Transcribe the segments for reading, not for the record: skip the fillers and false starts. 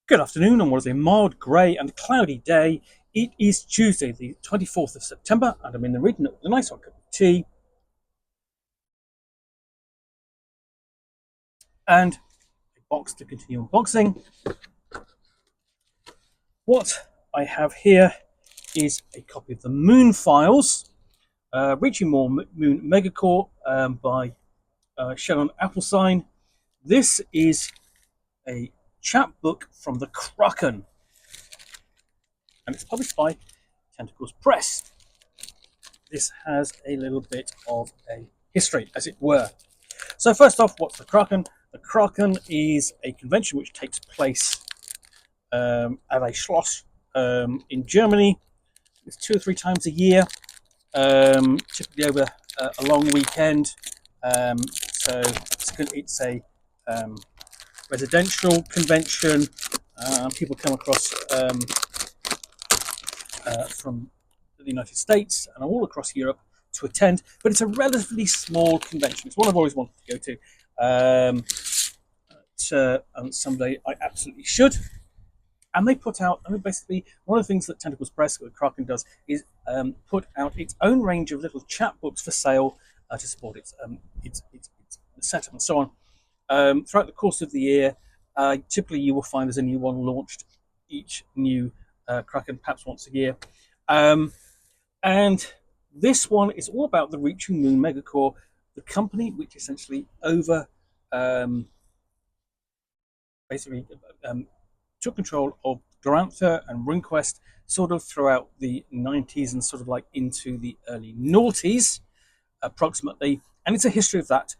Good afternoon on what is a mild, grey and cloudy day. It is Tuesday, the 24th of September, and I'm in the reading with a nice hot cup of tea and a box to continue unboxing. What I have here is a copy of the Moon Files, Reaching Moon Megacorp by Shannon Appelcline. This is a chapbook from the Kraken, and it's published by Tentacle Press. This has a little bit of a history, as it were. So first off, what's the Kraken? The Kraken is a convention which takes place at a Schloss in Germany. It's 2 or 3 times a year, typically over a long weekend. So it's a residential convention. People come across from the United States and all across Europe to attend, but it's a relatively small convention. It's one I've always wanted to go to. And someday I absolutely should. And they put out, basically, one of the things that Tentacles Press, or Kraken, does is put out its own range of little chapbooks for sale to support its setup and so on. Throughout the course of the year, typically you will find there's a new one launched each new Kraken, perhaps once a year. And this one is all about the Reaching Moon Megacorp, the company which essentially took control of Glorantha and RuneQuest sort of throughout the 90s and sort of like into the early noughties, approximately. And it's a history of that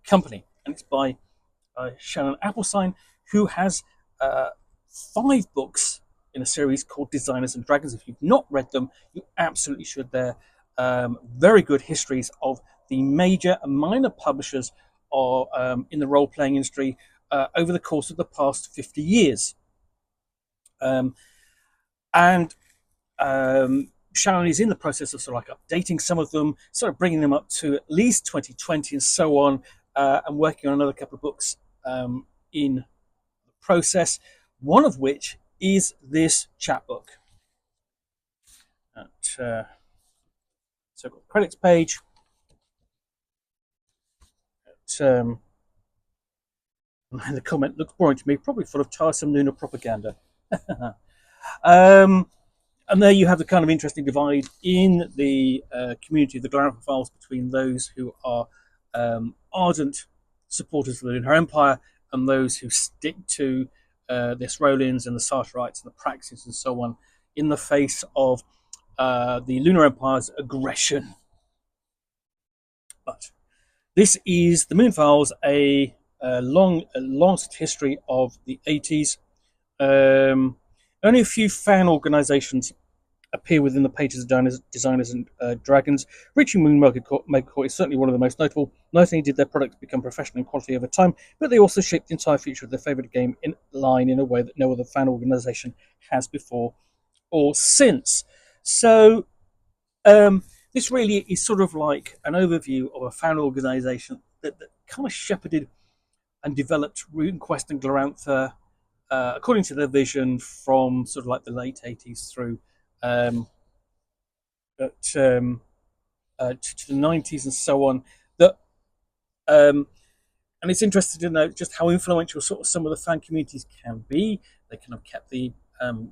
company. And it's by Shannon Appelcline, who has 5 books in a series called Designers and Dragons. If you've not read them, you absolutely should. They're very good histories of the major and minor publishers in the role-playing industry over the course of the past 50 years. Shannon is in the process of sort of like updating some of them, sort of bringing them up to at least 2020 and so on, and working on another couple of books in the process, one of which is this chapbook. So I've got the credits page. And the comment looks boring to me, probably full of tiresome lunar propaganda. And there you have the kind of interesting divide in the community of the Glorantha Files between those who are ardent supporters of the Lunar Empire and those who stick to the Esrolians and the Sartorites and the Praxians and so on in the face of the Lunar Empire's aggression. But this is the Moon Files, a long history of the 80s. Only a few fan organizations appear within the pages of Designers and Dragons. Reaching Moon Megacorp is certainly one of the most notable. Not only did their products become professional in quality over time, but they also shaped the entire future of their favorite game in line in a way that no other fan organization has before or since. So this really is sort of like an overview of a fan organization that kind of shepherded and developed RuneQuest and Glorantha according to their vision from sort of like the late 80s through to the 90s and so on. And it's interesting to note just how influential sort of some of the fan communities can be. They kind of kept the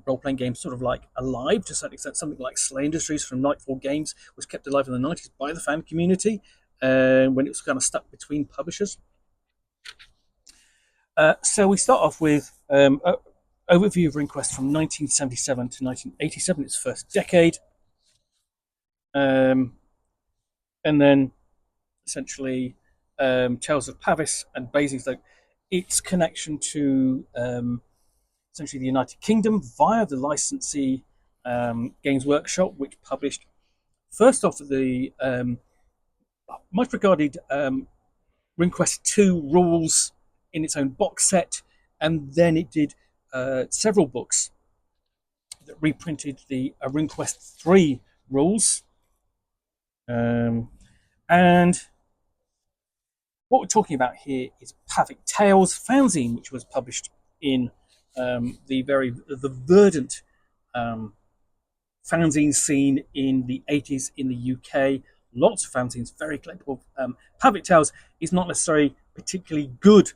role-playing game sort of like alive to a certain extent. Something like Slay Industries from Nightfall Games was kept alive in the 90s by the fan community when it was kind of stuck between publishers. So we start off with an overview of RuneQuest from 1977 to 1987, its first decade. And then essentially Tales of Pavis and Basingstoke, its connection to essentially the United Kingdom via the licensee Games Workshop, which published first off the much regarded RuneQuest 2 rules in its own box set, and then it did several books that reprinted the RuneQuest 3 rules. And what we're talking about here is Pavic Tales fanzine, which was published in the verdant fanzine scene in the 80s in the UK. Lots of fanzines, very collectible. Public Tales is not necessarily particularly good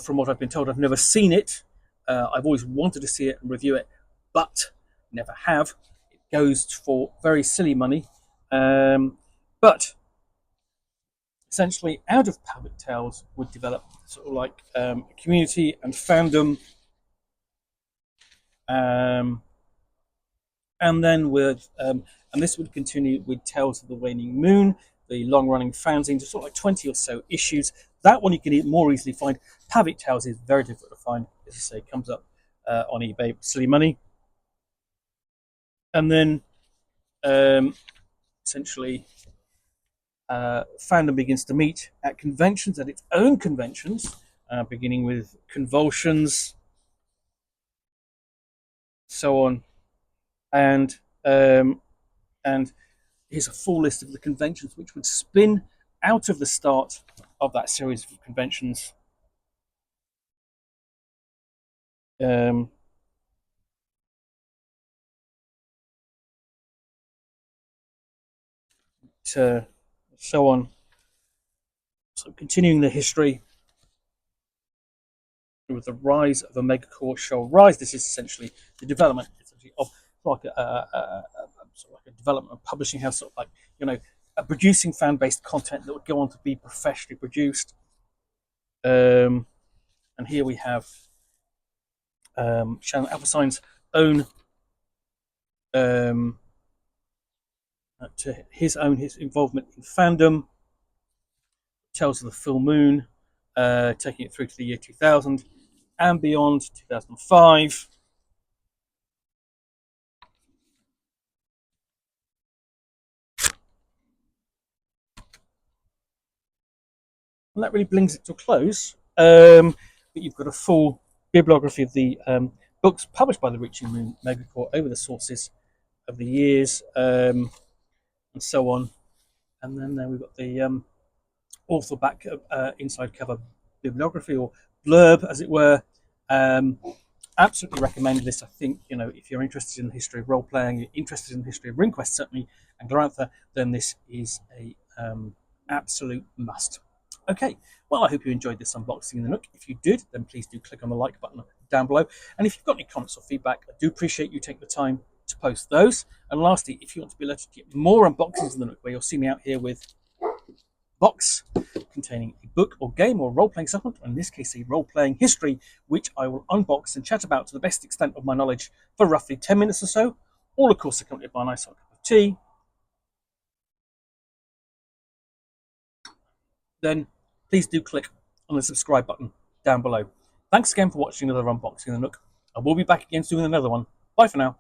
from what I've been told. I've never seen it. I've always wanted to see it and review it, but never have. It goes for very silly money. But essentially, out of Public Tales would develop sort of like a community and fandom. And then and this would continue with Tales of the Waning Moon, the long-running fanzine, just sort of like 20 or so issues. That one you can more easily find. Pavic Tales is very difficult to find. As I say, it comes up on eBay for silly money. And then essentially fandom begins to meet at conventions, at its own conventions, beginning with Convulsions, so on. And here's a full list of the conventions which would spin out of the start of that series of conventions. So on. So continuing the history with the rise of a megacorp shall rise. This is essentially the development of like sort of like a development of publishing house, sort of like producing fan-based content that would go on to be professionally produced. And here we have Shannon Appelcline's own his involvement in fandom, Tales of the Full Moon, taking it through to the year 2000 and beyond, 2005. And that really brings it to a close. But you've got a full bibliography of the books published by the Reaching Moon Megacorp over the sources of the years, and so on. And then there we've got the author back inside cover bibliography, or blurb, as it were. Absolutely recommend this. I think, if you're interested in the history of role-playing, you're interested in the history of RuneQuest, certainly, and Glorantha, then this is a absolute must. Okay, well, I hope you enjoyed this unboxing in the Nook. If you did, then please do click on the like button down below. And if you've got any comments or feedback, I do appreciate you taking the time to post those. And lastly, if you want to be allowed to get more unboxings in the Nook, where you'll see me out here with a box containing a book or game or role-playing supplement, or in this case, a role-playing history, which I will unbox and chat about to the best extent of my knowledge for roughly 10 minutes or so, all, of course, accompanied by a nice hot cup of tea. Then please do click on the subscribe button down below. Thanks again for watching another unboxing in the Nook. I will be back again soon with another one. Bye for now.